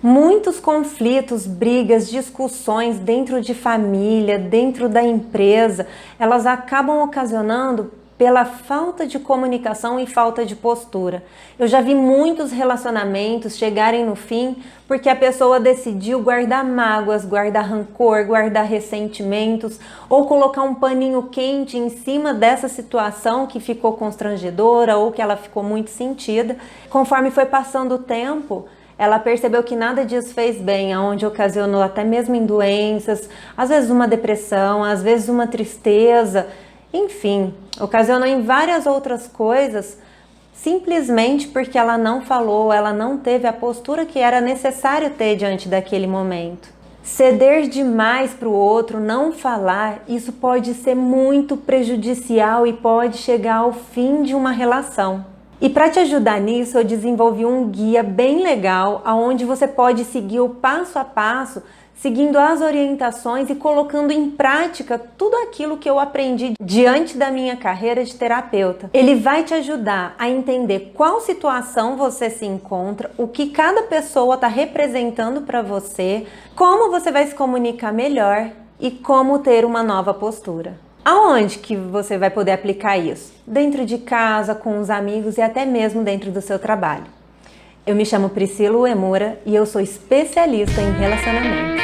Muitos conflitos, brigas, discussões dentro de família, dentro da empresa, elas acabam ocasionando pela falta de comunicação e falta de postura. Eu já vi muitos relacionamentos chegarem no fim porque a pessoa decidiu guardar mágoas, guardar rancor, guardar ressentimentos ou colocar um paninho quente em cima dessa situação que ficou constrangedora ou que ela ficou muito sentida. Conforme foi passando o tempo, ela percebeu que nada disso fez bem, aonde ocasionou até mesmo em doenças, às vezes uma depressão, às vezes uma tristeza, enfim, ocasionou em várias outras coisas, simplesmente porque ela não falou, ela não teve a postura que era necessário ter diante daquele momento. Ceder demais para o outro, não falar, isso pode ser muito prejudicial e pode chegar ao fim de uma relação. E para te ajudar nisso, eu desenvolvi um guia bem legal, onde você pode seguir o passo a passo, seguindo as orientações e colocando em prática tudo aquilo que eu aprendi diante da minha carreira de terapeuta. Ele vai te ajudar a entender qual situação você se encontra, o que cada pessoa está representando para você, como você vai se comunicar melhor e como ter uma nova postura. Aonde que você vai poder aplicar isso? Dentro de casa, com os amigos e até mesmo dentro do seu trabalho. Eu me chamo Priscila Uemura e eu sou especialista em relacionamentos.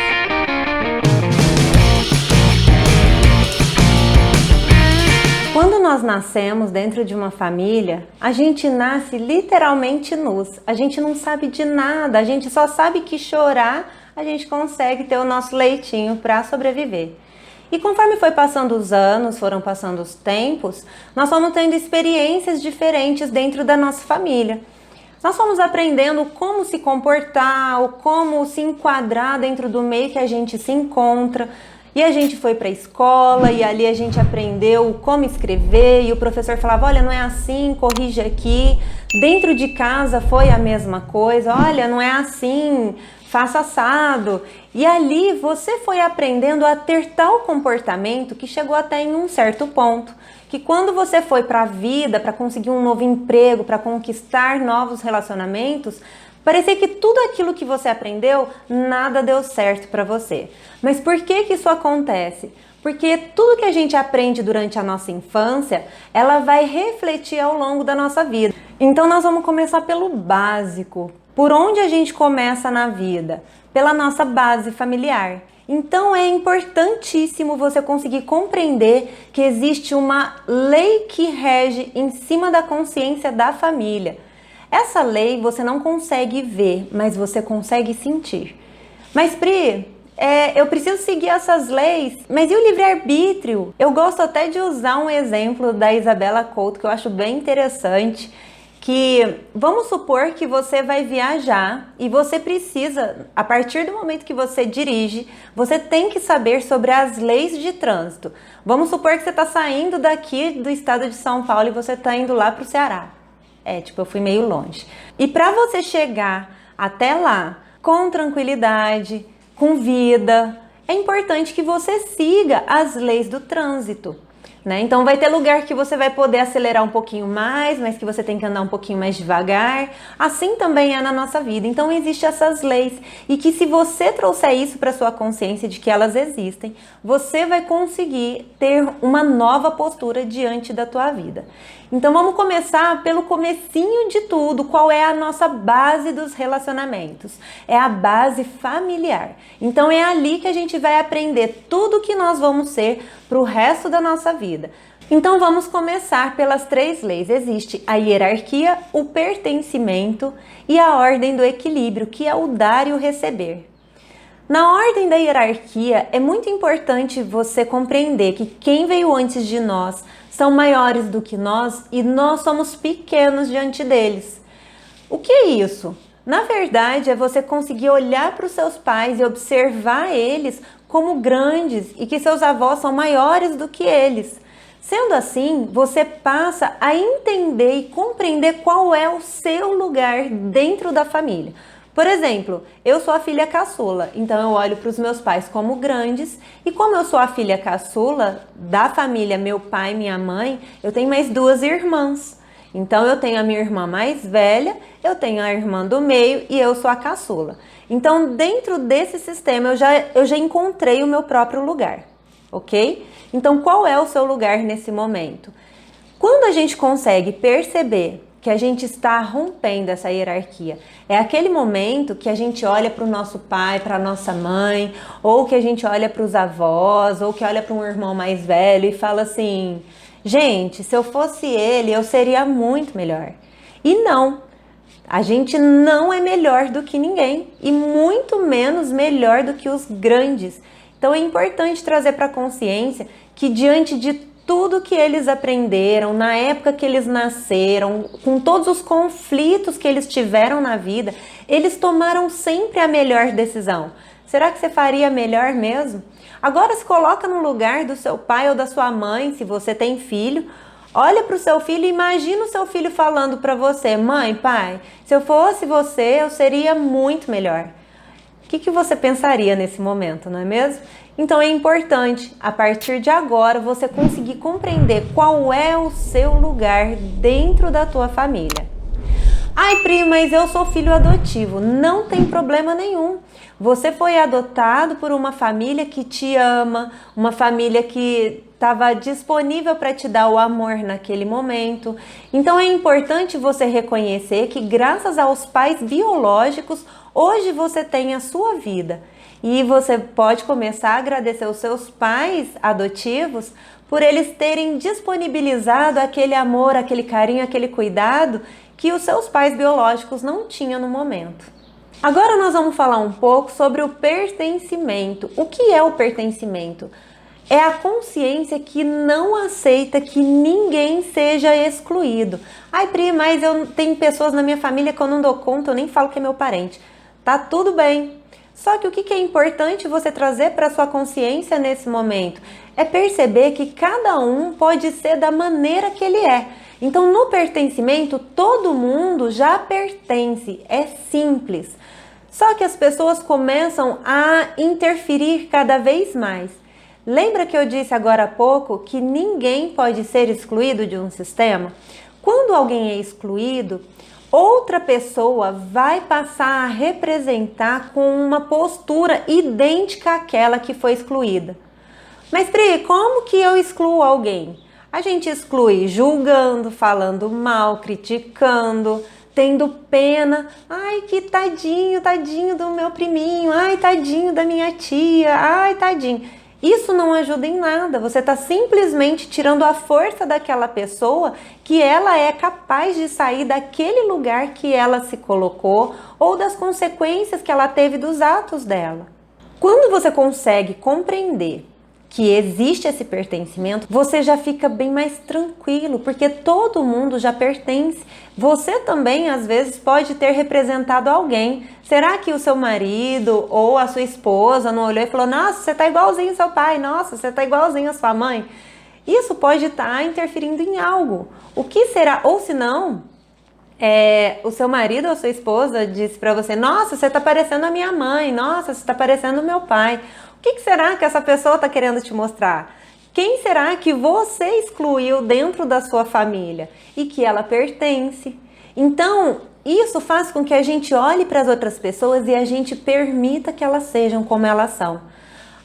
Quando nós nascemos dentro de uma família, a gente nasce literalmente nus. A gente não sabe de nada, a gente só sabe que chorar a gente consegue ter o nosso leitinho para sobreviver. E conforme foi passando os anos, foram passando os tempos, nós fomos tendo experiências diferentes dentro da nossa família. Nós fomos aprendendo como se comportar, ou como se enquadrar dentro do meio que a gente se encontra. E a gente foi para a escola e ali a gente aprendeu como escrever e o professor falava, olha, não é assim, corrige aqui. Dentro de casa foi a mesma coisa, olha, não é assim, faça assado. E ali você foi aprendendo a ter tal comportamento que chegou até em um certo ponto. Que quando você foi para a vida, para conseguir um novo emprego, para conquistar novos relacionamentos, parecia que tudo aquilo que você aprendeu, nada deu certo para você. Mas por que isso acontece? Porque tudo que a gente aprende durante a nossa infância, ela vai refletir ao longo da nossa vida. Então nós vamos começar pelo básico. Por onde a gente começa na vida? Pela nossa base familiar. Então é importantíssimo você conseguir compreender que existe uma lei que rege em cima da consciência da família. Essa lei você não consegue ver, mas você consegue sentir. Mas Pri, eu preciso seguir essas leis, mas e o livre-arbítrio? Eu gosto até de usar um exemplo da Isabela Couto que eu acho bem interessante, que vamos supor que você vai viajar e você precisa, a partir do momento que você dirige, você tem que saber sobre as leis de trânsito. Vamos supor que você está saindo daqui do estado de São Paulo e você está indo lá para o Ceará. Eu fui meio longe. E para você chegar até lá com tranquilidade, com vida, é importante que você siga as leis do trânsito. Então vai ter lugar que você vai poder acelerar um pouquinho mais, mas que você tem que andar um pouquinho mais devagar. Assim também é na nossa vida. Então existem essas leis e que se você trouxer isso para sua consciência de que elas existem, você vai conseguir ter uma nova postura diante da tua vida. Então vamos começar pelo comecinho de tudo. Qual é a nossa base dos relacionamentos? É a base familiar. Então é ali que a gente vai aprender tudo que nós vamos ser para o resto da nossa vida. Então vamos começar pelas 3 leis. Existe a hierarquia, o pertencimento e a ordem do equilíbrio, que é o dar e o receber. Na ordem da hierarquia, é muito importante você compreender que quem veio antes de nós são maiores do que nós e nós somos pequenos diante deles. O que é isso? Na verdade, é você conseguir olhar para os seus pais e observar eles como grandes e que seus avós são maiores do que eles. Sendo assim, você passa a entender e compreender qual é o seu lugar dentro da família. Por exemplo, eu sou a filha caçula, então eu olho para os meus pais como grandes e como eu sou a filha caçula da família, meu pai e minha mãe, eu tenho mais 2 irmãs. Então eu tenho a minha irmã mais velha, eu tenho a irmã do meio e eu sou a caçula. Então dentro desse sistema eu já encontrei o meu próprio lugar, ok? Então qual é o seu lugar nesse momento? Quando a gente consegue perceber que a gente está rompendo essa hierarquia, é aquele momento que a gente olha para o nosso pai, para a nossa mãe, ou que a gente olha para os avós, ou que olha para um irmão mais velho e fala assim: gente, se eu fosse ele, eu seria muito melhor. E não, a gente não é melhor do que ninguém, e muito menos melhor do que os grandes. Então é importante trazer para a consciência que diante de tudo que eles aprenderam, na época que eles nasceram, com todos os conflitos que eles tiveram na vida, eles tomaram sempre a melhor decisão. Será que você faria melhor mesmo? Agora se coloca no lugar do seu pai ou da sua mãe, se você tem filho. Olha para o seu filho e imagina o seu filho falando para você: mãe, pai, se eu fosse você, eu seria muito melhor. O que você pensaria nesse momento, não é mesmo? Então é importante, a partir de agora, você conseguir compreender qual é o seu lugar dentro da tua família. Ai, Pri, mas eu sou filho adotivo. Não tem problema nenhum. Você foi adotado por uma família que te ama, uma família que estava disponível para te dar o amor naquele momento. Então é importante você reconhecer que graças aos pais biológicos, hoje você tem a sua vida. E você pode começar a agradecer os seus pais adotivos por eles terem disponibilizado aquele amor, aquele carinho, aquele cuidado que os seus pais biológicos não tinham no momento. Agora nós vamos falar um pouco sobre o pertencimento. O que é o pertencimento? É a consciência que não aceita que ninguém seja excluído. Ai, Pri, mas eu tenho pessoas na minha família que eu não dou conta, eu nem falo que é meu parente. Tá tudo bem. Só que o que é importante você trazer para sua consciência nesse momento é perceber que cada um pode ser da maneira que ele é. Então, no pertencimento, todo mundo já pertence, é simples. Só que as pessoas começam a interferir cada vez mais. Lembra que eu disse agora há pouco que ninguém pode ser excluído de um sistema? Quando alguém é excluído, outra pessoa vai passar a representar com uma postura idêntica àquela que foi excluída. Mas, Pri, como que eu excluo alguém? A gente exclui julgando, falando mal, criticando, tendo pena. Ai, que tadinho, tadinho do meu priminho. Ai, tadinho da minha tia. Ai, tadinho. Isso não ajuda em nada, você está simplesmente tirando a força daquela pessoa que ela é capaz de sair daquele lugar que ela se colocou ou das consequências que ela teve dos atos dela. Quando você consegue compreender que existe esse pertencimento, você já fica bem mais tranquilo, porque todo mundo já pertence. Você também, às vezes, pode ter representado alguém. Será que o seu marido ou a sua esposa não olhou e falou: nossa, você tá igualzinho ao seu pai, nossa, você tá igualzinho à sua mãe? Isso pode estar interferindo em algo. O que será? Ou se não, o seu marido ou a sua esposa disse para você: nossa, você tá parecendo a minha mãe, nossa, você tá parecendo o meu pai. O que será que essa pessoa está querendo te mostrar? Quem será que você excluiu dentro da sua família e que ela pertence? Então, isso faz com que a gente olhe para as outras pessoas e a gente permita que elas sejam como elas são.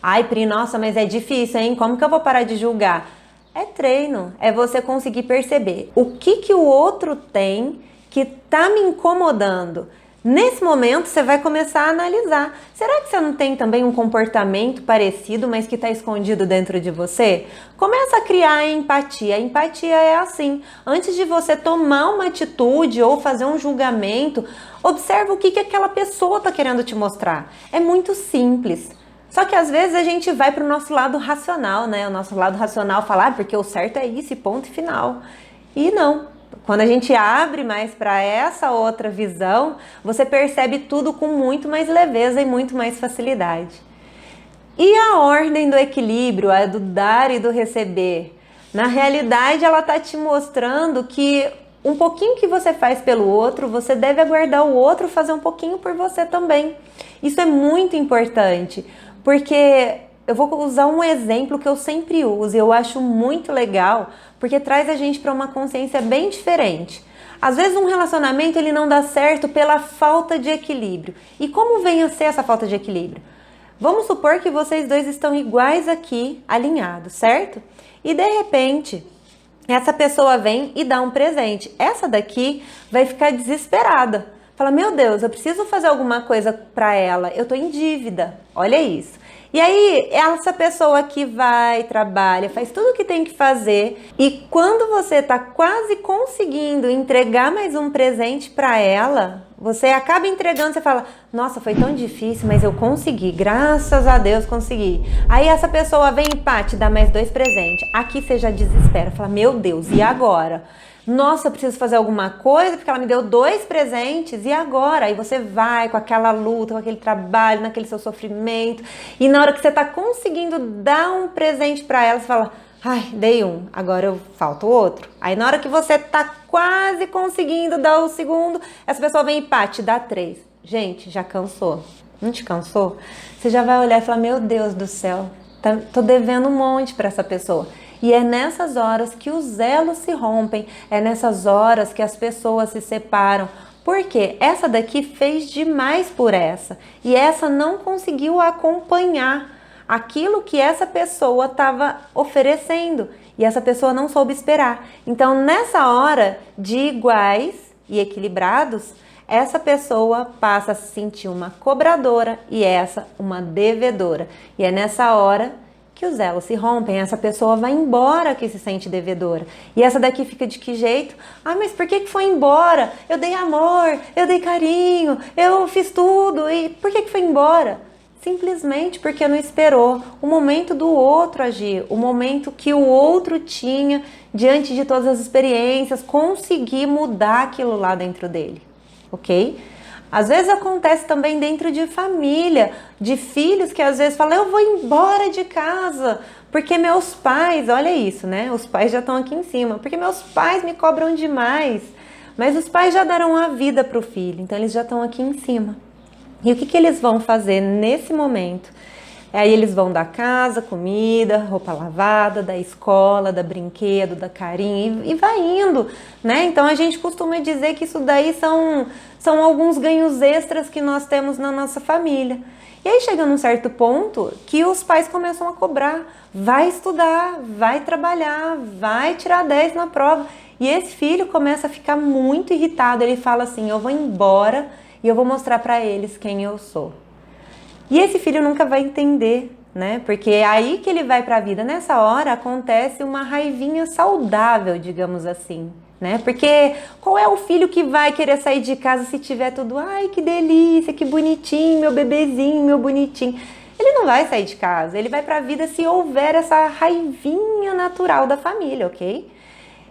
Ai, Pri, nossa, mas é difícil, hein? Como que eu vou parar de julgar? É treino, é você conseguir perceber o que o outro tem que está me incomodando. Nesse momento, você vai começar a analisar. Será que você não tem também um comportamento parecido, mas que está escondido dentro de você? Começa a criar a empatia. A empatia é assim. Antes de você tomar uma atitude ou fazer um julgamento, observa o que aquela pessoa está querendo te mostrar. É muito simples. Só que às vezes a gente vai para o nosso lado racional, né? O nosso lado racional fala, porque o certo é isso e ponto final. E não. Quando a gente abre mais para essa outra visão, você percebe tudo com muito mais leveza e muito mais facilidade. E a ordem do equilíbrio, a do dar e do receber? Na realidade, ela está te mostrando que um pouquinho que você faz pelo outro, você deve aguardar o outro fazer um pouquinho por você também. Isso é muito importante, porque eu vou usar um exemplo que eu sempre uso e eu acho muito legal, porque traz a gente para uma consciência bem diferente. Às vezes um relacionamento ele não dá certo pela falta de equilíbrio. E como vem a ser essa falta de equilíbrio? Vamos supor que vocês dois estão iguais aqui, alinhados, certo? E de repente, essa pessoa vem e dá um presente. Essa daqui vai ficar desesperada. Fala, meu Deus, eu preciso fazer alguma coisa para ela, eu tô em dívida. Olha isso. E aí, essa pessoa que vai, trabalha, faz tudo o que tem que fazer e quando você tá quase conseguindo entregar mais um presente para ela, você acaba entregando, você fala, nossa, foi tão difícil, mas eu consegui, graças a Deus consegui. Aí essa pessoa vem e pá, te dá mais 2 presentes. Aqui você já desespera, fala, meu Deus, e agora? Nossa, eu preciso fazer alguma coisa porque ela me deu 2 presentes e agora? Aí você vai com aquela luta, com aquele trabalho, naquele seu sofrimento e na hora que você tá conseguindo dar um presente para ela, você fala, ai, dei um, agora eu falta o outro. Aí na hora que você tá quase conseguindo dar o segundo, essa pessoa vem e pá, te dá 3. Gente, já cansou? Não te cansou? Você já vai olhar e falar, meu Deus do céu, tô devendo um monte para essa pessoa. E é nessas horas que os elos se rompem, é nessas horas que as pessoas se separam. Porque essa daqui fez demais por essa e essa não conseguiu acompanhar aquilo que essa pessoa estava oferecendo e essa pessoa não soube esperar. Então, nessa hora de iguais e equilibrados, essa pessoa passa a se sentir uma cobradora e essa uma devedora. E é nessa hora que os elos se rompem, essa pessoa vai embora que se sente devedora. E essa daqui fica de que jeito? Ah, mas por que foi embora? Eu dei amor, eu dei carinho, eu fiz tudo, e por que foi embora? Simplesmente porque não esperou o momento do outro agir, o momento que o outro tinha diante de todas as experiências, conseguir mudar aquilo lá dentro dele, ok? Às vezes acontece também dentro de família, de filhos que às vezes falam, eu vou embora de casa, porque meus pais, olha isso, né? Os pais já estão aqui em cima, porque meus pais me cobram demais. Mas os pais já deram a vida para o filho, então eles já estão aqui em cima. E o que eles vão fazer nesse momento? Aí eles vão dar casa, comida, roupa lavada, da escola, da brinquedo, da carinho e vai indo, né? Então a gente costuma dizer que isso daí são alguns ganhos extras que nós temos na nossa família. E aí chega num certo ponto que os pais começam a cobrar, vai estudar, vai trabalhar, vai tirar 10 na prova. E esse filho começa a ficar muito irritado, ele fala assim, eu vou embora e eu vou mostrar para eles quem eu sou. E esse filho nunca vai entender, né? Porque é aí que ele vai para a vida. Nessa hora acontece uma raivinha saudável, digamos assim, né? Porque qual é o filho que vai querer sair de casa se tiver tudo, ai, que delícia, que bonitinho, meu bebezinho, meu bonitinho. Ele não vai sair de casa, ele vai para a vida se houver essa raivinha natural da família, ok?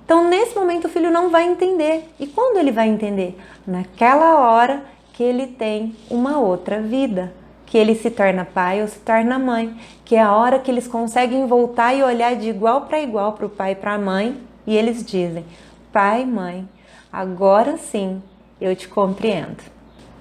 Então, nesse momento, o filho não vai entender. E quando ele vai entender? Naquela hora que ele tem uma outra vida. Que ele se torna pai ou se torna mãe, que é a hora que eles conseguem voltar e olhar de igual para o pai e para a mãe, e eles dizem, pai, mãe, agora sim eu te compreendo.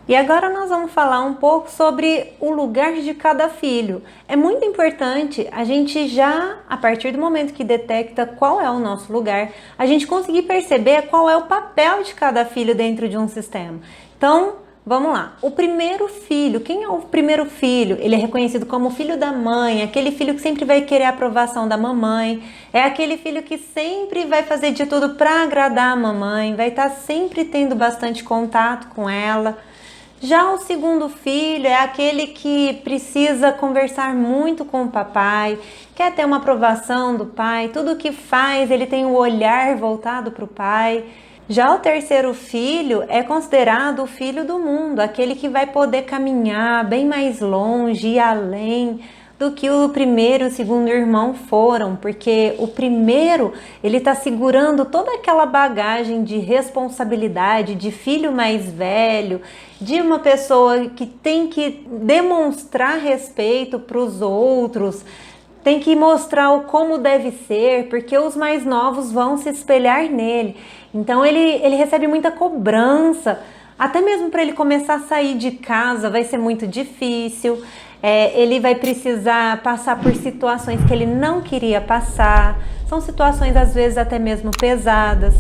E agora nós vamos falar um pouco sobre o lugar de cada filho. É muito importante a gente já, a partir do momento que detecta qual é o nosso lugar, a gente conseguir perceber qual é o papel de cada filho dentro de um sistema. Então, vamos lá, o primeiro filho, quem é o primeiro filho? Ele é reconhecido como filho da mãe, aquele filho que sempre vai querer a aprovação da mamãe, é aquele filho que sempre vai fazer de tudo para agradar a mamãe, vai estar sempre tendo bastante contato com ela. Já o segundo filho é aquele que precisa conversar muito com o papai, quer ter uma aprovação do pai, tudo que faz ele tem o olhar voltado para o pai. Já o terceiro filho é considerado o filho do mundo, aquele que vai poder caminhar bem mais longe e além do que o primeiro e o segundo irmão foram, porque o primeiro ele está segurando toda aquela bagagem de responsabilidade, de filho mais velho, de uma pessoa que tem que demonstrar respeito para os outros, tem que mostrar o como deve ser, porque os mais novos vão se espelhar nele. Então ele recebe muita cobrança. Até mesmo para ele começar a sair de casa vai ser muito difícil. Ele vai precisar passar por situações que ele não queria passar. São situações às vezes até mesmo pesadas.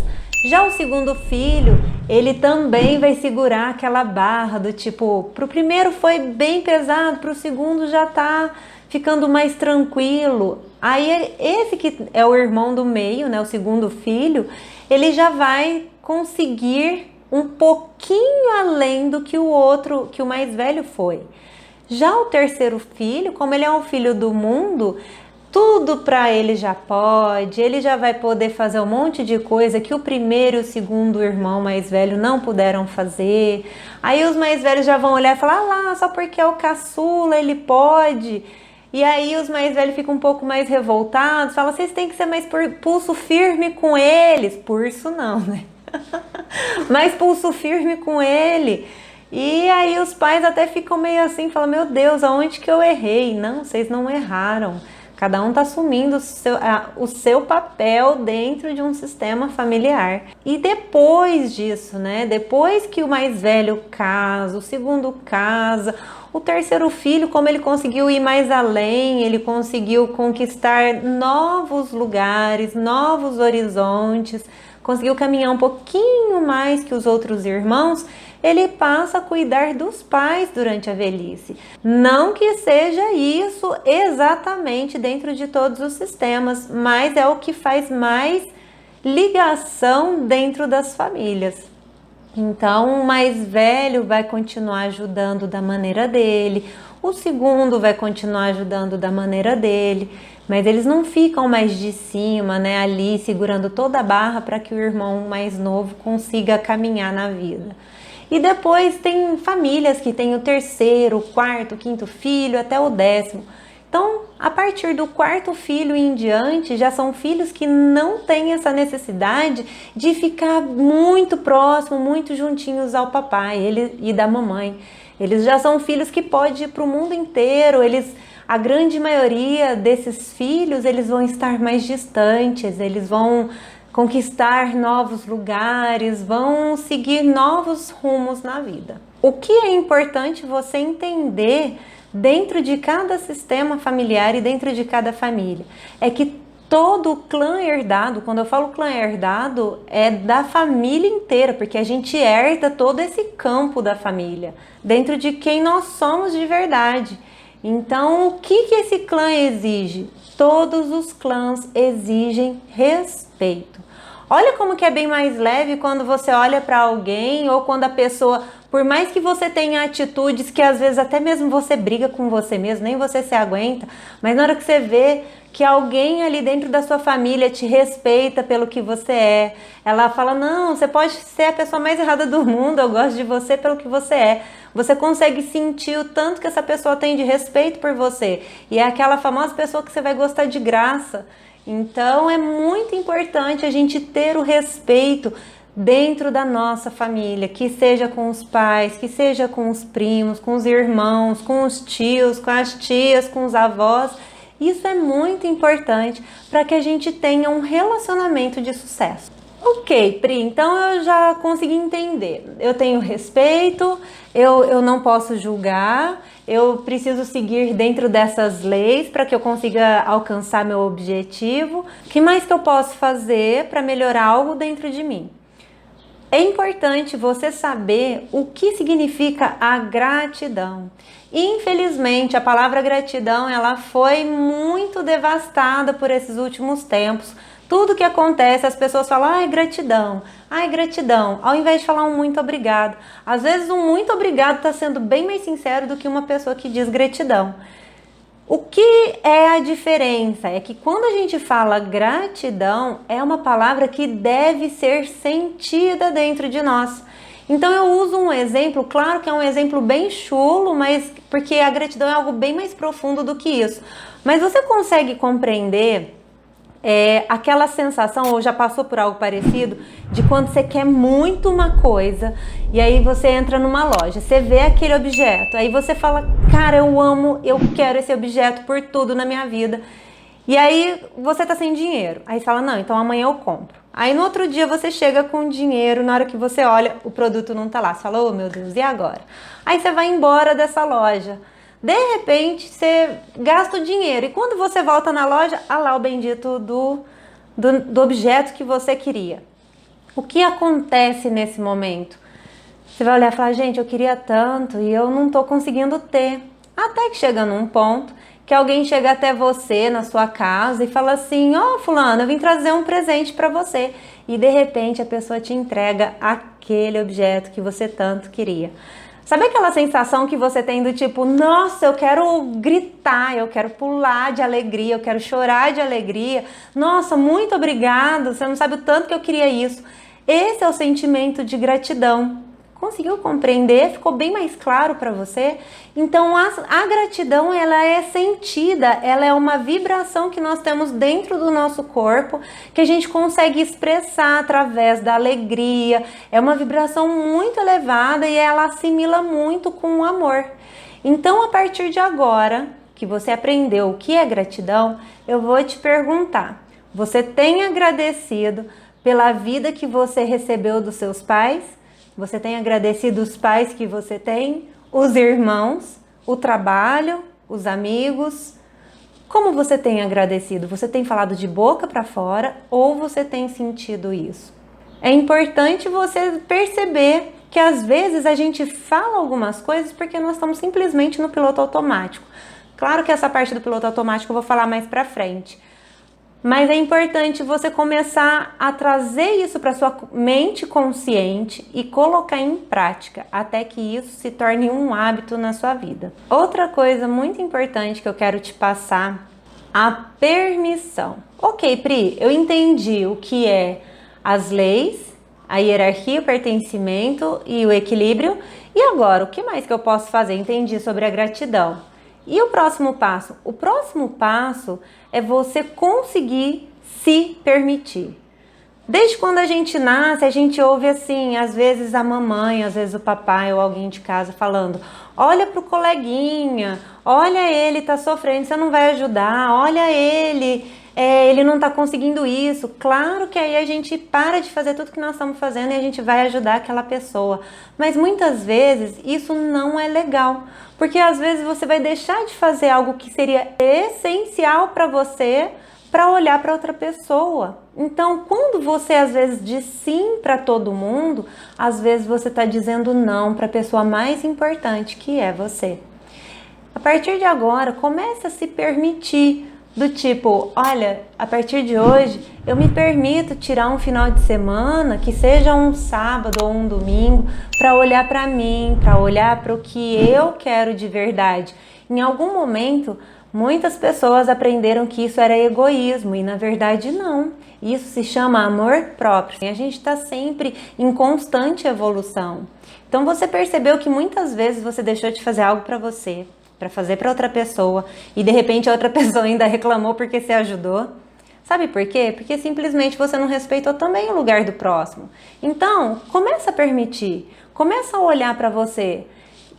Já o segundo filho, ele também vai segurar aquela barra do tipo, pro primeiro foi bem pesado, pro segundo já tá ficando mais tranquilo. Aí esse que é o irmão do meio, né, o segundo filho, ele já vai conseguir um pouquinho além do que o outro, que o mais velho foi. Já o terceiro filho, como ele é um filho do mundo, tudo para ele já pode, ele já vai poder fazer um monte de coisa que o primeiro e o segundo irmão mais velho não puderam fazer. Aí os mais velhos já vão olhar e falar, ah lá, só porque é o caçula ele pode. E aí os mais velhos ficam um pouco mais revoltados, falam, vocês têm que ser mais pulso firme com eles. Pulso não, né? Mais pulso firme com ele. E aí os pais até ficam meio assim, falam, meu Deus, aonde que eu errei? Não, vocês não erraram. Cada um está assumindo o seu papel dentro de um sistema familiar. E depois disso, né? Depois que o mais velho casa, o segundo casa, o terceiro filho, como ele conseguiu ir mais além, ele conseguiu conquistar novos lugares, novos horizontes, conseguiu caminhar um pouquinho mais que os outros irmãos, ele passa a cuidar dos pais durante a velhice. Não que seja isso exatamente dentro de todos os sistemas, mas é o que faz mais ligação dentro das famílias. Então, o mais velho vai continuar ajudando da maneira dele, o segundo vai continuar ajudando da maneira dele, mas eles não ficam mais de cima, né, ali segurando toda a barra para que o irmão mais novo consiga caminhar na vida. E depois tem famílias que têm o terceiro, o quarto, o quinto filho, até o 10º. Então, a partir do quarto filho em diante, já são filhos que não têm essa necessidade de ficar muito próximo, muito juntinhos ao papai e da mamãe. Eles já são filhos que podem ir para o mundo inteiro, a grande maioria desses filhos, eles vão estar mais distantes, eles vão conquistar novos lugares, vão seguir novos rumos na vida. O que é importante você entender dentro de cada sistema familiar e dentro de cada família é que todo clã herdado, quando eu falo clã herdado, é da família inteira, porque a gente herda todo esse campo da família, dentro de quem nós somos de verdade. Então, o que esse clã exige? Todos os clãs exigem respeito. Olha como que é bem mais leve quando você olha para alguém ou quando a pessoa, por mais que você tenha atitudes que às vezes até mesmo você briga com você mesmo, nem você se aguenta, mas na hora que você vê que alguém ali dentro da sua família te respeita pelo que você é, ela fala, não, você pode ser a pessoa mais errada do mundo, eu gosto de você pelo que você é. Você consegue sentir o tanto que essa pessoa tem de respeito por você. E é aquela famosa pessoa que você vai gostar de graça. Então é muito importante a gente ter o respeito dentro da nossa família, que seja com os pais, que seja com os primos, com os irmãos, com os tios, com as tias, com os avós. Isso é muito importante para que a gente tenha um relacionamento de sucesso. Ok, Pri, então eu já consegui entender. Eu tenho respeito, eu não posso julgar, eu preciso seguir dentro dessas leis para que eu consiga alcançar meu objetivo. O que mais que eu posso fazer para melhorar algo dentro de mim? É importante você saber o que significa a gratidão. Infelizmente, a palavra gratidão ela foi muito devastada por esses últimos tempos. Tudo que acontece, as pessoas falam, ai, gratidão, ao invés de falar um muito obrigado. Às vezes um muito obrigado está sendo bem mais sincero do que uma pessoa que diz gratidão. O que é a diferença? É que quando a gente fala gratidão, é uma palavra que deve ser sentida dentro de nós. Então eu uso um exemplo, claro que é um exemplo bem chulo, mas porque a gratidão é algo bem mais profundo do que isso. Mas você consegue compreender aquela sensação, ou já passou por algo parecido, de quando você quer muito uma coisa e aí você entra numa loja, você vê aquele objeto, aí você fala, cara, eu amo, eu quero esse objeto por tudo na minha vida. E aí você tá sem dinheiro, aí você fala, não, então amanhã eu compro. Aí no outro dia você chega com dinheiro, na hora que você olha, o produto não tá lá. Você fala, oh meu Deus, e agora? Aí você vai embora dessa loja. De repente, você gasta o dinheiro. E quando você volta na loja, ah lá o bendito do objeto que você queria. O que acontece nesse momento? Você vai olhar e falar, gente, eu queria tanto e eu não tô conseguindo ter. Até que chega num ponto que alguém chega até você na sua casa e fala assim, ó, fulano, eu vim trazer um presente para você. E de repente a pessoa te entrega aquele objeto que você tanto queria. Sabe aquela sensação que você tem do tipo, nossa, eu quero gritar, eu quero pular de alegria, eu quero chorar de alegria. Nossa, muito obrigado, você não sabe o tanto que eu queria isso. Esse é o sentimento de gratidão. Conseguiu compreender? Ficou bem mais claro para você? Então a gratidão, ela é sentida, ela é uma vibração que nós temos dentro do nosso corpo, que a gente consegue expressar através da alegria. É uma vibração muito elevada e ela assimila muito com o amor. Então, a partir de agora, que você aprendeu o que é gratidão, eu vou te perguntar, você tem agradecido pela vida que você recebeu dos seus pais? Você tem agradecido os pais que você tem, os irmãos, o trabalho, os amigos? Como você tem agradecido? Você tem falado de boca para fora ou você tem sentido isso? É importante você perceber que às vezes a gente fala algumas coisas porque nós estamos simplesmente no piloto automático. Claro que essa parte do piloto automático eu vou falar mais para frente. Mas é importante você começar a trazer isso para sua mente consciente e colocar em prática, até que isso se torne um hábito na sua vida. Outra coisa muito importante que eu quero te passar, a permissão. Ok, Pri, eu entendi o que é as leis, a hierarquia, o pertencimento e o equilíbrio. E agora, o que mais que eu posso fazer? Entendi sobre a gratidão. E o próximo passo? O próximo passo é você conseguir se permitir. Desde quando a gente nasce, a gente ouve assim, às vezes a mamãe, às vezes o papai ou alguém de casa falando, olha pro coleguinha, olha ele tá sofrendo, você não vai ajudar, olha ele não tá conseguindo isso. Claro que aí a gente para de fazer tudo que nós estamos fazendo e a gente vai ajudar aquela pessoa. Mas muitas vezes isso não é legal, porque às vezes você vai deixar de fazer algo que seria essencial para você para olhar para outra pessoa. Então, quando você às vezes diz sim para todo mundo, às vezes você está dizendo não para a pessoa mais importante, que é você. A partir de agora, comece a se permitir. Do tipo, olha, a partir de hoje eu me permito tirar um final de semana, que seja um sábado ou um domingo, para olhar para mim, para olhar para o que eu quero de verdade. Em algum momento, muitas pessoas aprenderam que isso era egoísmo e na verdade não. Isso se chama amor próprio. A gente está sempre em constante evolução. Então você percebeu que muitas vezes você deixou de fazer algo para você, para fazer para outra pessoa e de repente a outra pessoa ainda reclamou porque você ajudou. Sabe por quê? Porque simplesmente você não respeitou também o lugar do próximo. Então, começa a permitir, começa a olhar para você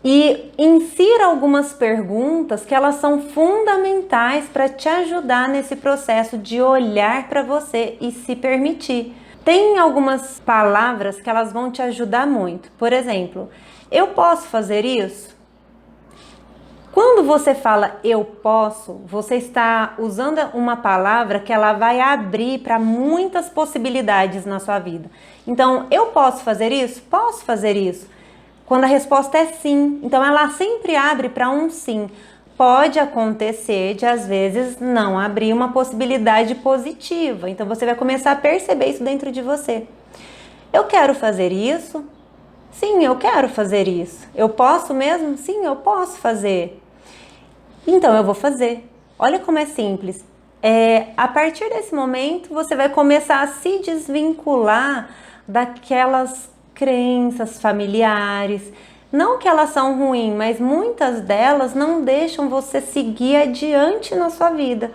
e insira algumas perguntas que elas são fundamentais para te ajudar nesse processo de olhar para você e se permitir. Tem algumas palavras que elas vão te ajudar muito. Por exemplo, eu posso fazer isso? Quando você fala eu posso, você está usando uma palavra que ela vai abrir para muitas possibilidades na sua vida. Então, eu posso fazer isso? Posso fazer isso. Quando a resposta é sim, então ela sempre abre para um sim. Pode acontecer de às vezes não abrir uma possibilidade positiva. Então você vai começar a perceber isso dentro de você. Eu quero fazer isso? Sim, eu quero fazer isso. Eu posso mesmo? Sim, eu posso fazer. Então eu vou fazer. Olha como é simples. A partir desse momento você vai começar a se desvincular daquelas crenças familiares. Não que elas são ruins, mas muitas delas não deixam você seguir adiante na sua vida.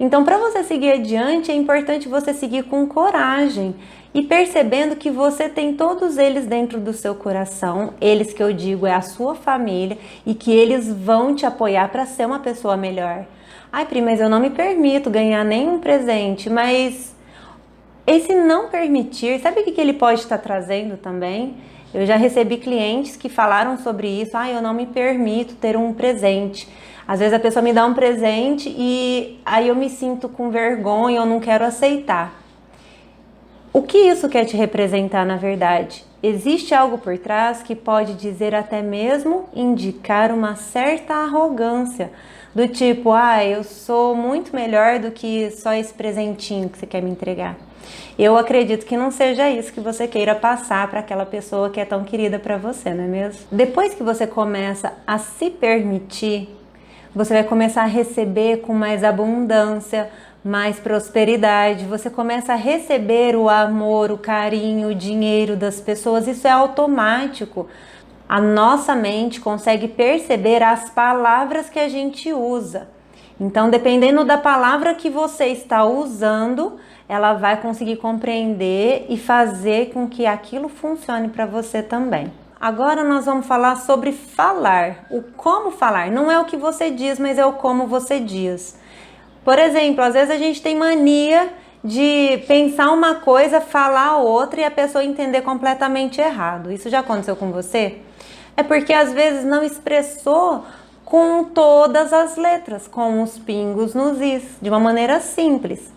Então, para você seguir adiante, é importante você seguir com coragem e percebendo que você tem todos eles dentro do seu coração. Eles que eu digo é a sua família e que eles vão te apoiar para ser uma pessoa melhor. Ai, Pri, mas eu não me permito ganhar nenhum presente, mas Esse não permitir, sabe o que ele pode estar trazendo também? Eu já recebi clientes que falaram sobre isso. Eu não me permito ter um presente. Às vezes a pessoa me dá um presente e aí eu me sinto com vergonha, eu não quero aceitar. O que isso quer te representar na verdade? Existe algo por trás que pode dizer até mesmo indicar uma certa arrogância, do tipo, eu sou muito melhor do que só esse presentinho que você quer me entregar. Eu acredito que não seja isso que você queira passar para aquela pessoa que é tão querida para você, não é mesmo? Depois que você começa a se permitir, você vai começar a receber com mais abundância, mais prosperidade, você começa a receber o amor, o carinho, o dinheiro das pessoas, isso é automático. A nossa mente consegue perceber as palavras que a gente usa. Então, dependendo da palavra que você está usando, ela vai conseguir compreender e fazer com que aquilo funcione para você também. Agora nós vamos falar sobre falar, o como falar. Não é o que você diz, mas é o como você diz. Por exemplo, às vezes a gente tem mania de pensar uma coisa, falar outra e a pessoa entender completamente errado. Isso já aconteceu com você? É porque às vezes não expressou com todas as letras, com os pingos nos is, de uma maneira simples.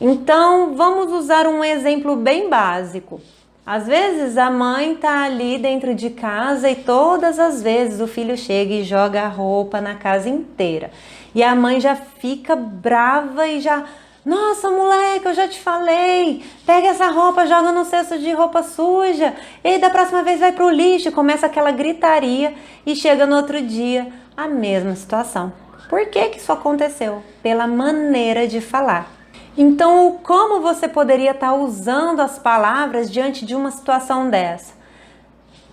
Então, vamos usar um exemplo bem básico. Às vezes a mãe tá ali dentro de casa e todas as vezes o filho chega e joga a roupa na casa inteira. E a mãe já fica brava e já... Nossa, moleque, eu já te falei, pega essa roupa, joga no cesto de roupa suja, e da próxima vez vai pro lixo. Começa aquela gritaria e chega no outro dia a mesma situação. Por que que isso aconteceu? Pela maneira de falar. Então, como você poderia estar usando as palavras diante de uma situação dessa?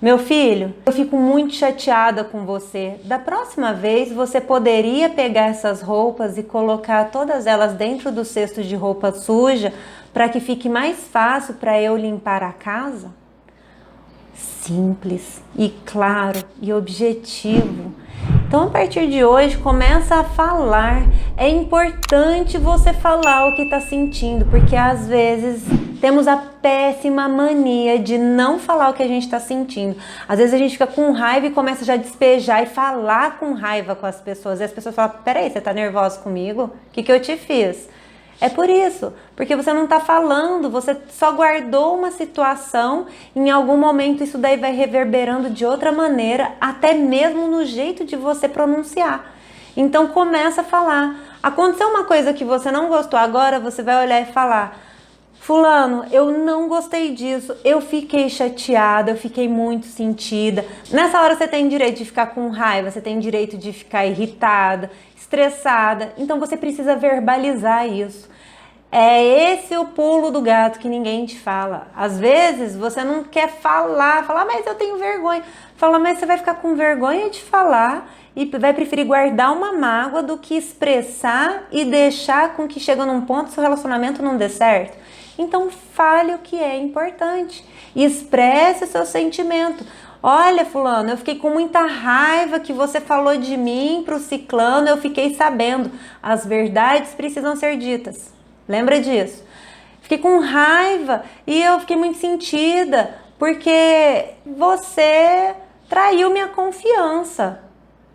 Meu filho, eu fico muito chateada com você. Da próxima vez, você poderia pegar essas roupas e colocar todas elas dentro do cesto de roupa suja para que fique mais fácil para eu limpar a casa? Simples e claro e objetivo. Então, a partir de hoje, começa a falar. É importante você falar o que está sentindo, porque às vezes temos a péssima mania de não falar o que a gente está sentindo. Às vezes a gente fica com raiva e começa já a despejar e falar com raiva com as pessoas. E as pessoas falam, peraí, você está nervosa comigo? O que eu te fiz? É por isso, porque você não está falando, você só guardou uma situação, em algum momento isso daí vai reverberando de outra maneira, até mesmo no jeito de você pronunciar. Então começa a falar. Aconteceu uma coisa que você não gostou agora, você vai olhar e falar, fulano, eu não gostei disso, eu fiquei chateada, eu fiquei muito sentida. Nessa hora você tem direito de ficar com raiva, você tem direito de ficar irritada, estressada, então você precisa verbalizar isso. É esse o pulo do gato que ninguém te fala. Às vezes você não quer falar, mas eu tenho vergonha. Fala, mas você vai ficar com vergonha de falar e vai preferir guardar uma mágoa do que expressar e deixar com que chega num ponto seu relacionamento não dê certo. Então fale o que é importante, expresse o seu sentimento. Olha, fulano, eu fiquei com muita raiva que você falou de mim pro ciclano, eu fiquei sabendo. As verdades precisam ser ditas. Lembra disso? Fiquei com raiva e eu fiquei muito sentida porque você traiu minha confiança.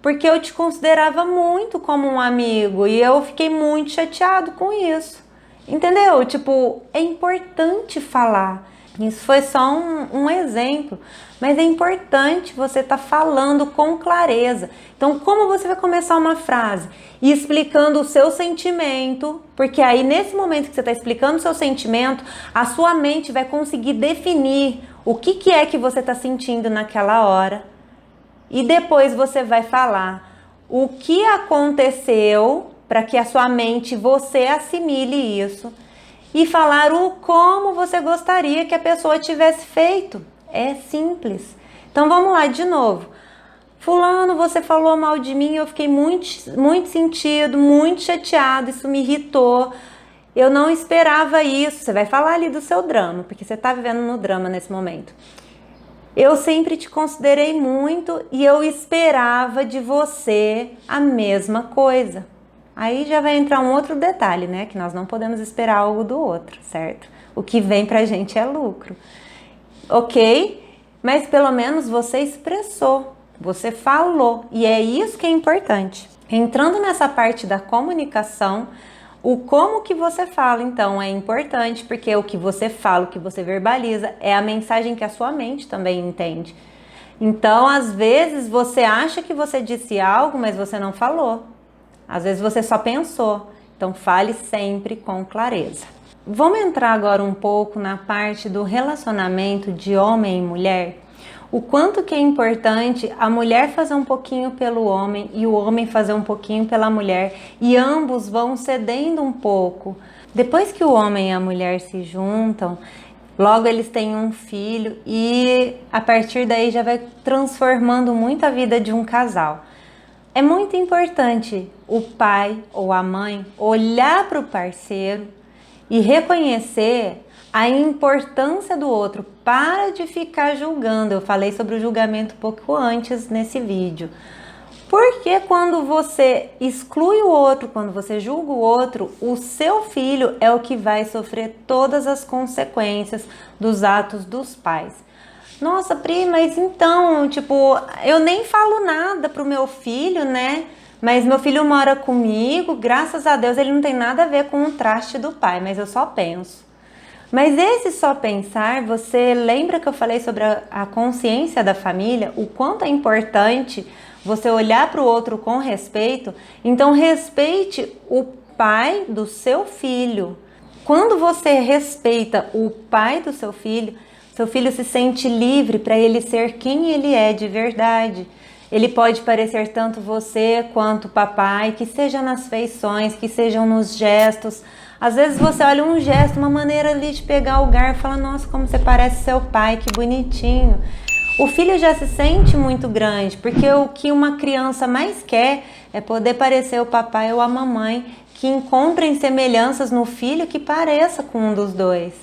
Porque eu te considerava muito como um amigo e eu fiquei muito chateado com isso. Entendeu? Tipo, é importante falar. Isso foi só um exemplo, mas é importante você estar falando com clareza. Então, como você vai começar uma frase? Explicando o seu sentimento, porque aí nesse momento que você está explicando o seu sentimento, a sua mente vai conseguir definir o que é que você está sentindo naquela hora. E depois você vai falar o que aconteceu para que a sua mente, você assimile isso. E falar o como você gostaria que a pessoa tivesse feito. É simples. Então vamos lá de novo. Fulano, você falou mal de mim, eu fiquei muito sentido, muito chateado, isso me irritou. Eu não esperava isso. Você vai falar ali do seu drama, porque você está vivendo no drama nesse momento. Eu sempre te considerei muito e eu esperava de você a mesma coisa. Aí já vai entrar um outro detalhe, né? Que nós não podemos esperar algo do outro, certo? O que vem pra gente é lucro. Ok? Mas pelo menos você expressou, você falou, e é isso que é importante. Entrando nessa parte da comunicação, o como que você fala, então, é importante, porque o que você fala, o que você verbaliza, é a mensagem que a sua mente também entende. Então, às vezes, você acha que você disse algo, mas você não falou. Às vezes, você só pensou. Então, fale sempre com clareza. Vamos entrar agora um pouco na parte do relacionamento de homem e mulher. O quanto que é importante a mulher fazer um pouquinho pelo homem e o homem fazer um pouquinho pela mulher, e ambos vão cedendo um pouco. Depois que o homem e a mulher se juntam, logo eles têm um filho e a partir daí já vai transformando muito a vida de um casal. É muito importante o pai ou a mãe olhar para o parceiro e reconhecer a importância do outro. Para de ficar julgando. Eu falei sobre o julgamento um pouco antes nesse vídeo. Porque quando você exclui o outro, quando você julga o outro, o seu filho é o que vai sofrer todas as consequências dos atos dos pais. Nossa, Pri, mas então, tipo, eu nem falo nada pro meu filho, né? Mas meu filho mora comigo, graças a Deus ele não tem nada a ver com o traste do pai, mas eu só penso. Mas esse só pensar, você lembra que eu falei sobre a consciência da família? O quanto é importante você olhar para o outro com respeito? Então respeite o pai do seu filho. Quando você respeita o pai do seu filho se sente livre para ele ser quem ele é de verdade. Ele pode parecer tanto você quanto o papai, que seja nas feições, que sejam nos gestos. Às vezes você olha um gesto, uma maneira ali de pegar o garfo e fala, nossa, como você parece seu pai, que bonitinho. O filho já se sente muito grande, porque o que uma criança mais quer é poder parecer o papai ou a mamãe, que encontrem semelhanças no filho que pareça com um dos dois.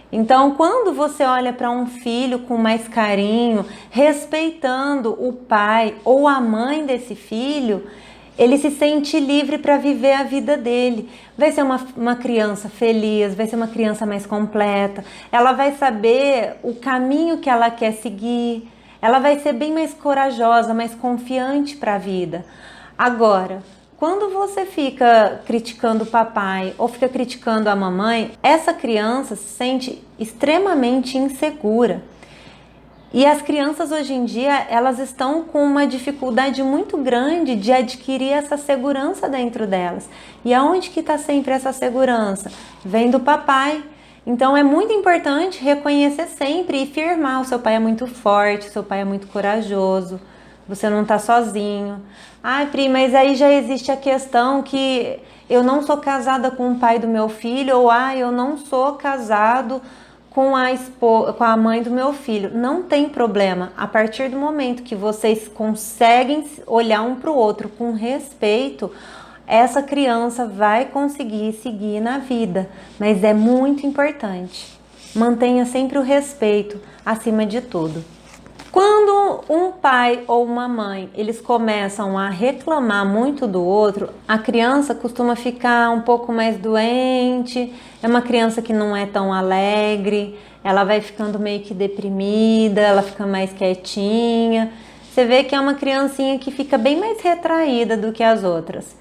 Então, quando você olha para um filho com mais carinho, respeitando o pai ou a mãe desse filho, ele se sente livre para viver a vida dele. Vai ser uma criança feliz, vai ser uma criança mais completa, ela vai saber o caminho que ela quer seguir, ela vai ser bem mais corajosa, mais confiante para a vida. Agora, quando você fica criticando o papai ou fica criticando a mamãe, essa criança se sente extremamente insegura. E as crianças hoje em dia, elas estão com uma dificuldade muito grande de adquirir essa segurança dentro delas. E aonde que está sempre essa segurança? Vem do papai. Então é muito importante reconhecer sempre e firmar, o seu pai é muito forte, o seu pai é muito corajoso, você não está sozinho. Ai, Pri, mas aí já existe a questão que eu não sou casada com o pai do meu filho, ou eu não sou casado com a mãe do meu filho. Não tem problema. A partir do momento que vocês conseguem olhar um para o outro com respeito, essa criança vai conseguir seguir na vida. Mas é muito importante. Mantenha sempre o respeito acima de tudo. Quando um pai ou uma mãe, eles começam a reclamar muito do outro, a criança costuma ficar um pouco mais doente, é uma criança que não é tão alegre, ela vai ficando meio que deprimida, ela fica mais quietinha. Você vê que é uma criancinha que fica bem mais retraída do que as outras.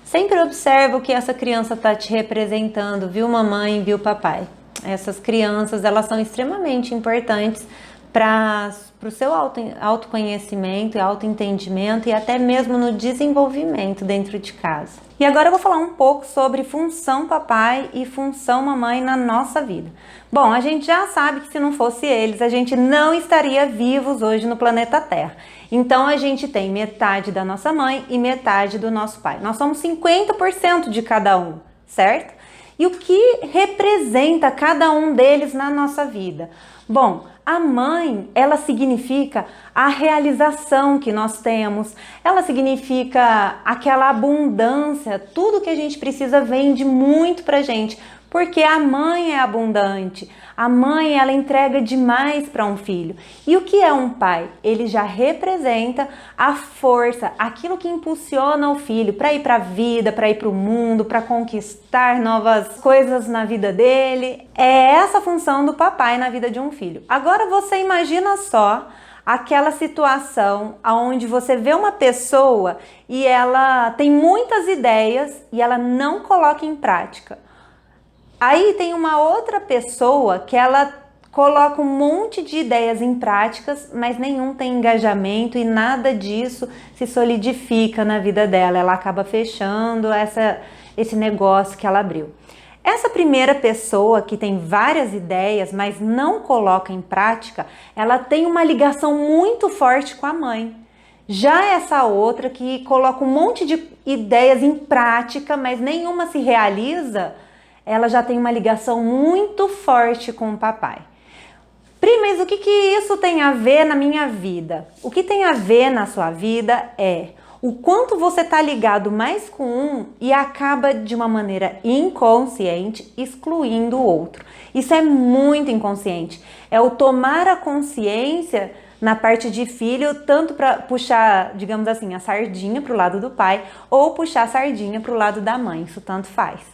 Sempre observa o que essa criança está te representando, viu mamãe, viu papai? Essas crianças, elas são extremamente importantes para o seu autoconhecimento e autoentendimento e até mesmo no desenvolvimento dentro de casa. E agora eu vou falar um pouco sobre função papai e função mamãe na nossa vida. Bom, a gente já sabe que se não fosse eles, a gente não estaria vivos hoje no planeta Terra. Então a gente tem metade da nossa mãe e metade do nosso pai. Nós somos 50% de cada um, certo? E o que representa cada um deles na nossa vida? Bom, a mãe, ela significa a realização que nós temos, ela significa aquela abundância, tudo que a gente precisa vem de muito pra gente, porque a mãe é abundante. A mãe, ela entrega demais para um filho. E o que é um pai? Ele já representa a força, aquilo que impulsiona o filho para ir para a vida, para ir para o mundo, para conquistar novas coisas na vida dele. É essa a função do papai na vida de um filho. Agora você imagina só aquela situação onde você vê uma pessoa e ela tem muitas ideias e ela não coloca em prática. Aí tem uma outra pessoa que ela coloca um monte de ideias em práticas, mas nenhum tem engajamento e nada disso se solidifica na vida dela. Ela acaba fechando esse negócio que ela abriu. Essa primeira pessoa que tem várias ideias, mas não coloca em prática, ela tem uma ligação muito forte com a mãe. Já essa outra que coloca um monte de ideias em prática, mas nenhuma se realiza, ela já tem uma ligação muito forte com o papai. Pri, mas o que isso tem a ver na minha vida? O que tem a ver na sua vida é o quanto você está ligado mais com um e acaba de uma maneira inconsciente excluindo o outro. Isso é muito inconsciente. É o tomar a consciência na parte de filho, tanto para puxar, digamos assim, a sardinha para o lado do pai ou puxar a sardinha para o lado da mãe. Isso tanto faz.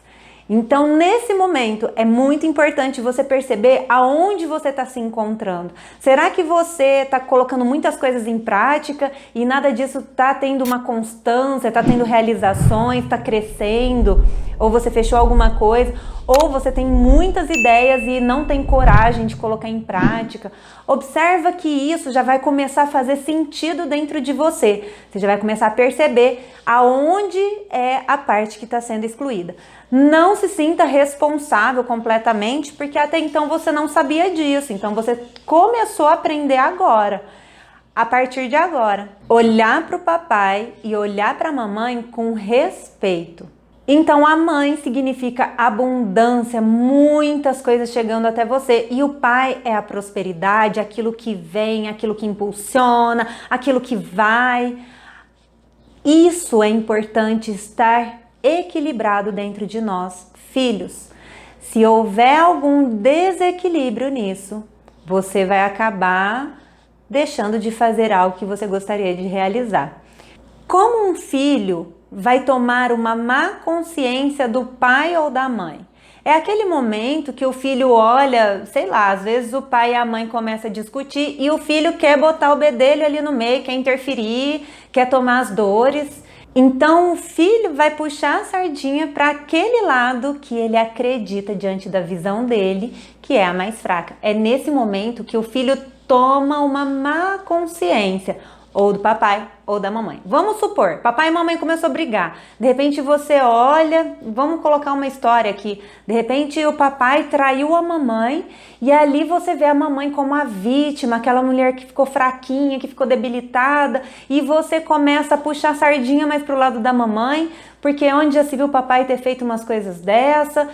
Então, nesse momento, é muito importante você perceber aonde você está se encontrando. Será que você está colocando muitas coisas em prática e nada disso está tendo uma constância, está tendo realizações, está crescendo? Ou você fechou alguma coisa? Ou você tem muitas ideias e não tem coragem de colocar em prática? Observa que isso já vai começar a fazer sentido dentro de você. Você já vai começar a perceber aonde é a parte que está sendo excluída. Não se sinta responsável completamente, porque até então você não sabia disso. Então você começou a aprender agora. A partir de agora, olhar para o papai e olhar para a mamãe com respeito. Então a mãe significa abundância, muitas coisas chegando até você. E o pai é a prosperidade, aquilo que vem, aquilo que impulsiona, aquilo que vai. Isso é importante estar equilibrado dentro de nós, filhos. Se houver algum desequilíbrio nisso, você vai acabar deixando de fazer algo que você gostaria de realizar. Como um filho vai tomar uma má consciência do pai ou da mãe? É aquele momento que o filho olha, sei lá, às vezes o pai e a mãe começam a discutir e o filho quer botar o bedelho ali no meio, quer interferir, quer tomar as dores. Então o filho vai puxar a sardinha para aquele lado que ele acredita diante da visão dele, que é a mais fraca. É nesse momento que o filho toma uma má consciência, ou do papai ou da mamãe. Vamos supor, papai e mamãe começou a brigar. De repente você olha, vamos colocar uma história aqui. De repente o papai traiu a mamãe e ali você vê a mamãe como a vítima, aquela mulher que ficou fraquinha, que ficou debilitada, e você começa a puxar a sardinha mais pro lado da mamãe, porque onde já se viu o papai ter feito umas coisas dessa,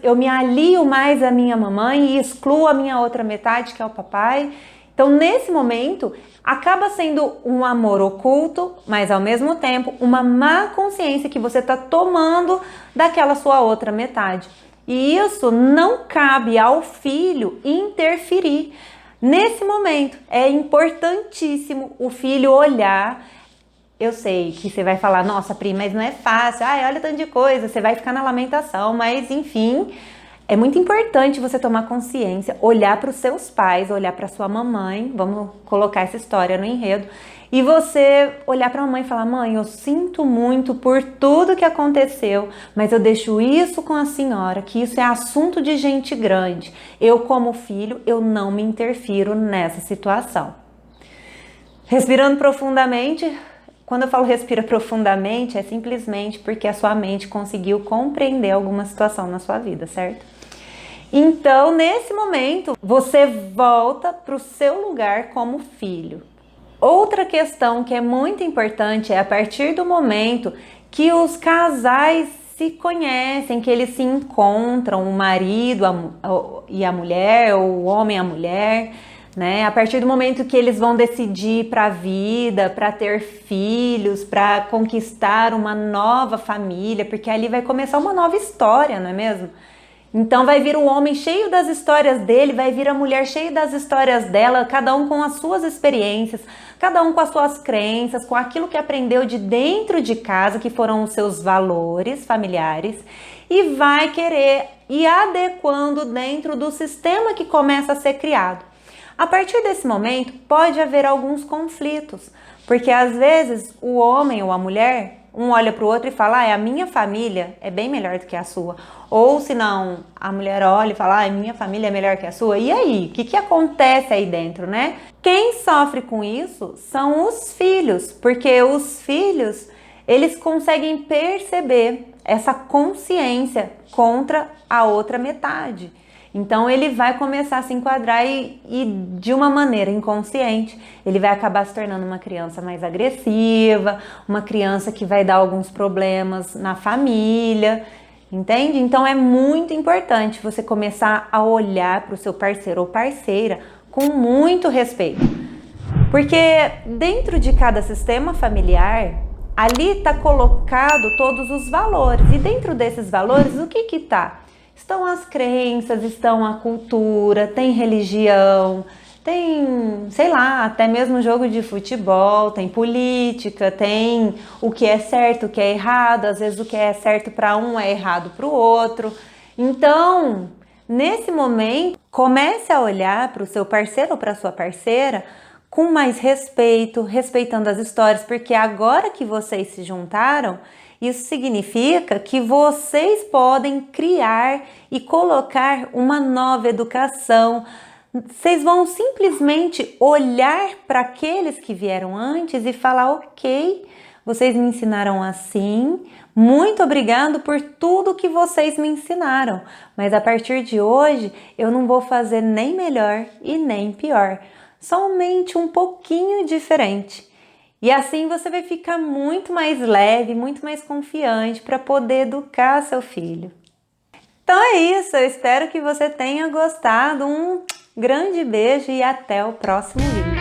eu me alio mais à minha mamãe e excluo a minha outra metade, que é o papai. Então, nesse momento, acaba sendo um amor oculto, mas ao mesmo tempo uma má consciência que você está tomando daquela sua outra metade. E isso não cabe ao filho interferir. Nesse momento, é importantíssimo o filho olhar. Eu sei que você vai falar, nossa, Pri, mas não é fácil. Ai, olha tanto de coisa, você vai ficar na lamentação, mas enfim... É muito importante você tomar consciência, olhar para os seus pais, olhar para sua mamãe, vamos colocar essa história no enredo, e você olhar para a mamãe e falar, mãe, eu sinto muito por tudo que aconteceu, mas eu deixo isso com a senhora, que isso é assunto de gente grande. Eu, como filho, eu não me interfiro nessa situação. Respirando profundamente. Quando eu falo respira profundamente, é simplesmente porque a sua mente conseguiu compreender alguma situação na sua vida, certo? Então, nesse momento, você volta para o seu lugar como filho. Outra questão que é muito importante é a partir do momento que os casais se conhecem, que eles se encontram, o marido e a mulher, ou o homem e a mulher, né? A partir do momento que eles vão decidir para a vida, para ter filhos, para conquistar uma nova família, porque ali vai começar uma nova história, não é mesmo? Então vai vir o homem cheio das histórias dele, vai vir a mulher cheia das histórias dela, cada um com as suas experiências, cada um com as suas crenças, com aquilo que aprendeu de dentro de casa, que foram os seus valores familiares, e vai querer ir adequando dentro do sistema que começa a ser criado. A partir desse momento, pode haver alguns conflitos, porque às vezes o homem ou a mulher, um olha para o outro e fala, a minha família é bem melhor do que a sua. Ou se não, a mulher olha e fala, minha família é melhor que a sua. E aí, o que acontece aí dentro, né? Quem sofre com isso são os filhos, porque os filhos, eles conseguem perceber essa consciência contra a outra metade. Então ele vai começar a se enquadrar e de uma maneira inconsciente, ele vai acabar se tornando uma criança mais agressiva, uma criança que vai dar alguns problemas na família, entende? Então é muito importante você começar a olhar para o seu parceiro ou parceira com muito respeito. Porque dentro de cada sistema familiar, ali está colocado todos os valores. E dentro desses valores, o que está? Estão as crenças, estão a cultura, tem religião, tem, sei lá, até mesmo jogo de futebol, tem política, tem o que é certo, o que é errado, às vezes o que é certo para um é errado para o outro. Então, nesse momento, comece a olhar para o seu parceiro ou para a sua parceira com mais respeito, respeitando as histórias, porque agora que vocês se juntaram, isso significa que vocês podem criar e colocar uma nova educação. Vocês vão simplesmente olhar para aqueles que vieram antes e falar, ok, vocês me ensinaram assim, muito obrigado por tudo que vocês me ensinaram, mas a partir de hoje eu não vou fazer nem melhor e nem pior, somente um pouquinho diferente. E assim você vai ficar muito mais leve, muito mais confiante para poder educar seu filho. Então é isso, eu espero que você tenha gostado. Um grande beijo e até o próximo vídeo.